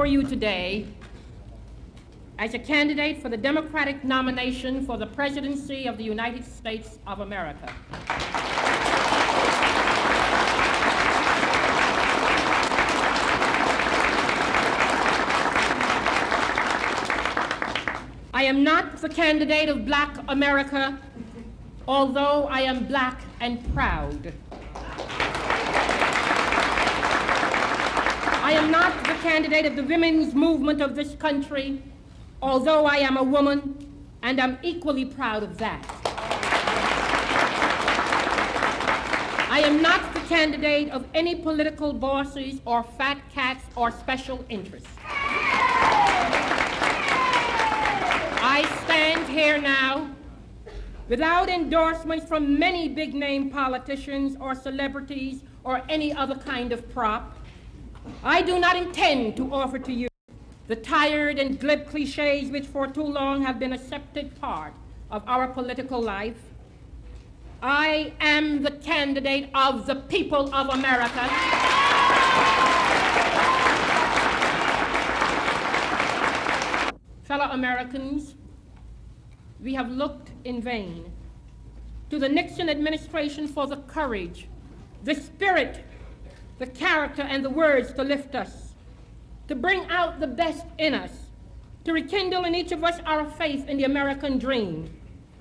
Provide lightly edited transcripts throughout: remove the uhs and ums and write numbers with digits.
you today as a candidate for the Democratic nomination for the presidency of the United States of America. I am not the candidate of Black America, although I am Black and proud. I am not the candidate of the women's movement of this country, although I am a woman, and I'm equally proud of that. I am not the candidate of any political bosses or fat cats or special interests. I stand here now without endorsements from many big-name politicians or celebrities or any other kind of prop. I do not intend to offer to you the tired and glib cliches which for too long have been an accepted part of our political life. I am the candidate of the people of America. Fellow Americans, we have looked in vain to the Nixon administration for the courage, the spirit, the character, and the words to lift us, to bring out the best in us, to rekindle in each of us our faith in the American dream.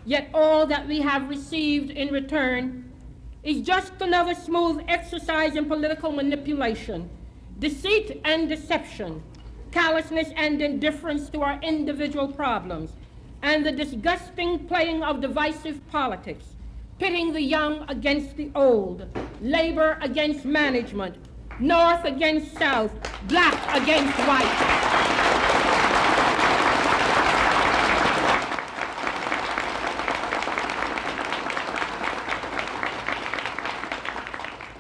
Yet all that we have received in return is just another smooth exercise in political manipulation, deceit and deception, callousness and indifference to our individual problems, and the disgusting playing of divisive politics, pitting the young against the old, labor against management, North against South, black against white.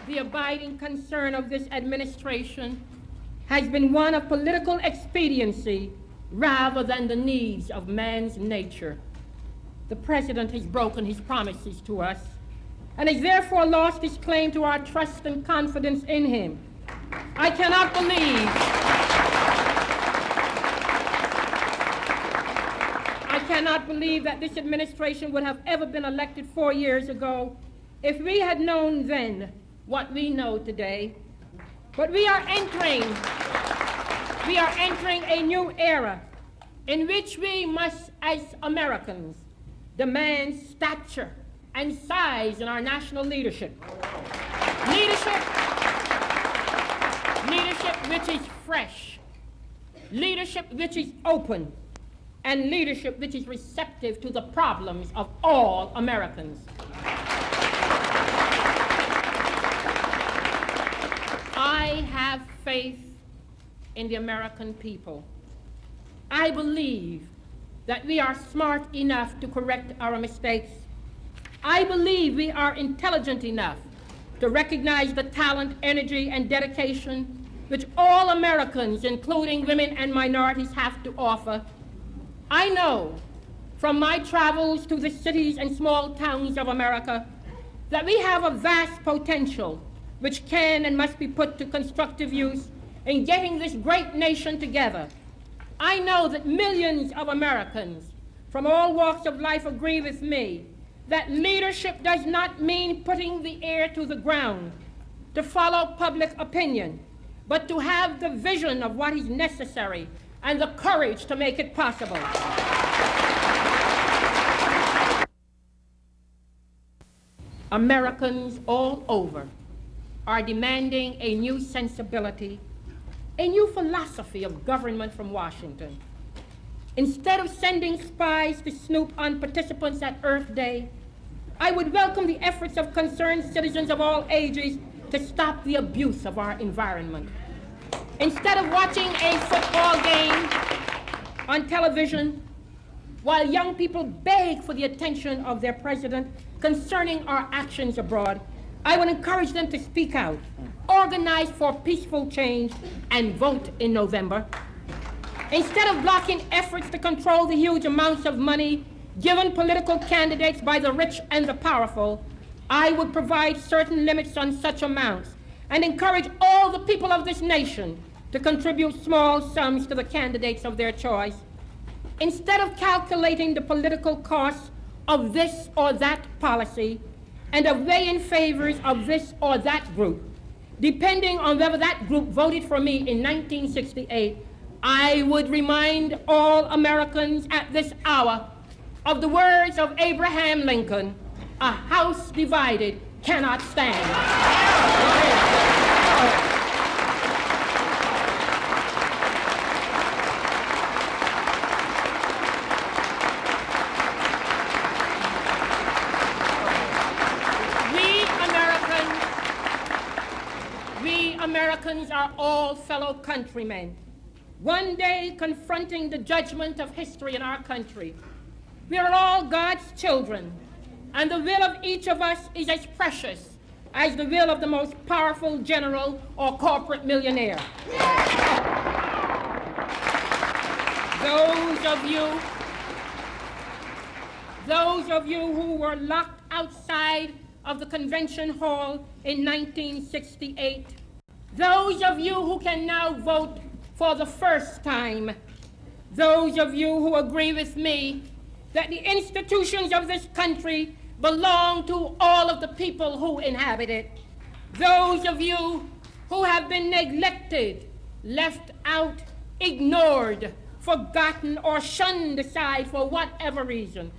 The abiding concern of this administration has been one of political expediency rather than the needs of man's nature. The President has broken his promises to us and has therefore lost his claim to our trust and confidence in him. I cannot believe that this administration would have ever been elected 4 years ago if we had known then what we know today. But we are entering a new era in which we must, as Americans, demand stature and size in our national leadership. Leadership which is fresh, leadership which is open, and leadership which is receptive to the problems of all Americans. I have faith in the American people. I believe that we are smart enough to correct our mistakes. I believe we are intelligent enough to recognize the talent, energy, and dedication which all Americans, including women and minorities, have to offer. I know from my travels to the cities and small towns of America that we have a vast potential which can and must be put to constructive use in getting this great nation together. I know that millions of Americans from all walks of life agree with me that leadership does not mean putting the ear to the ground to follow public opinion, but to have the vision of what is necessary and the courage to make it possible. Americans all over are demanding a new sensibility, a new philosophy of government from Washington. Instead of sending spies to snoop on participants at Earth Day, I would welcome the efforts of concerned citizens of all ages to stop the abuse of our environment. Instead of watching a football game on television while young people beg for the attention of their president concerning our actions abroad, I would encourage them to speak out, organize for peaceful change, and vote in November. Instead of blocking efforts to control the huge amounts of money given political candidates by the rich and the powerful, I would provide certain limits on such amounts and encourage all the people of this nation to contribute small sums to the candidates of their choice, instead of calculating the political costs of this or that policy and of weighing favors of this or that group, depending on whether that group voted for me in 1968, I would remind all Americans at this hour of the words of Abraham Lincoln, "A house divided cannot stand." We Americans are all fellow countrymen, one day confronting the judgment of history in our country. We are all God's children, and the will of each of us is as precious as the will of the most powerful general or corporate millionaire. Those of you who were locked outside of the convention hall in 1968, those of you who can now vote for the first time, those of you who agree with me that the institutions of this country belong to all of the people who inhabit it, those of you who have been neglected, left out, ignored, forgotten, or shunned aside for whatever reason,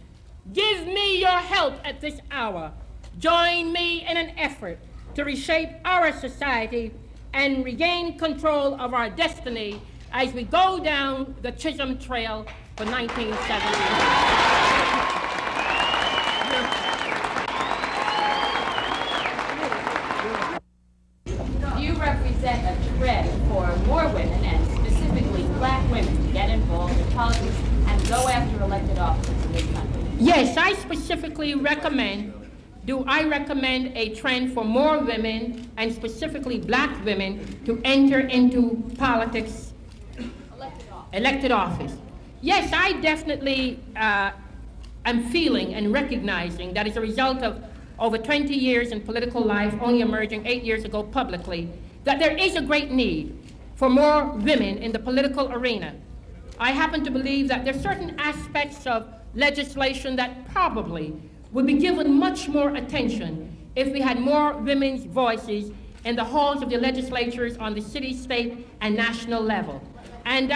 give me your help at this hour. Join me in an effort to reshape our society and regain control of our destiny as we go down the Chisholm Trail for 1970. You represent a trend for more women, and specifically black women, to get involved in politics and go after elected offices in this country. Yes, I specifically recommend a trend for more women, and specifically black women, to enter into politics, elected office. Yes, I definitely am feeling and recognizing that as a result of over 20 years in political life, only emerging 8 years ago publicly, that there is a great need for more women in the political arena. I happen to believe that there are certain aspects of legislation that probably would be given much more attention if we had more women's voices in the halls of the legislatures on the city, state, and national level. And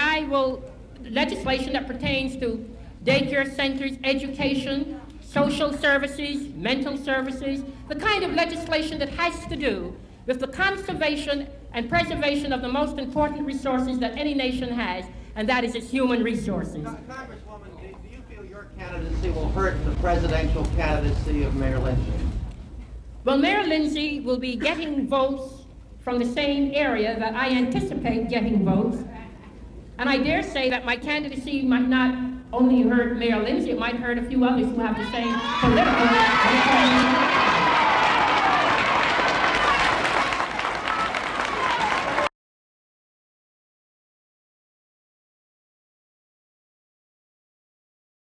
legislation that pertains to daycare centers, education, social services, mental services, the kind of legislation that has to do with the conservation and preservation of the most important resources that any nation has, and that is its human resources. Congresswoman, do you feel your candidacy will hurt the presidential candidacy of Mayor Lindsay? Well, Mayor Lindsay will be getting votes from the same area that I anticipate getting votes. And I dare say that my candidacy might not only hurt Mayor Lindsay, it might hurt a few others who have the same political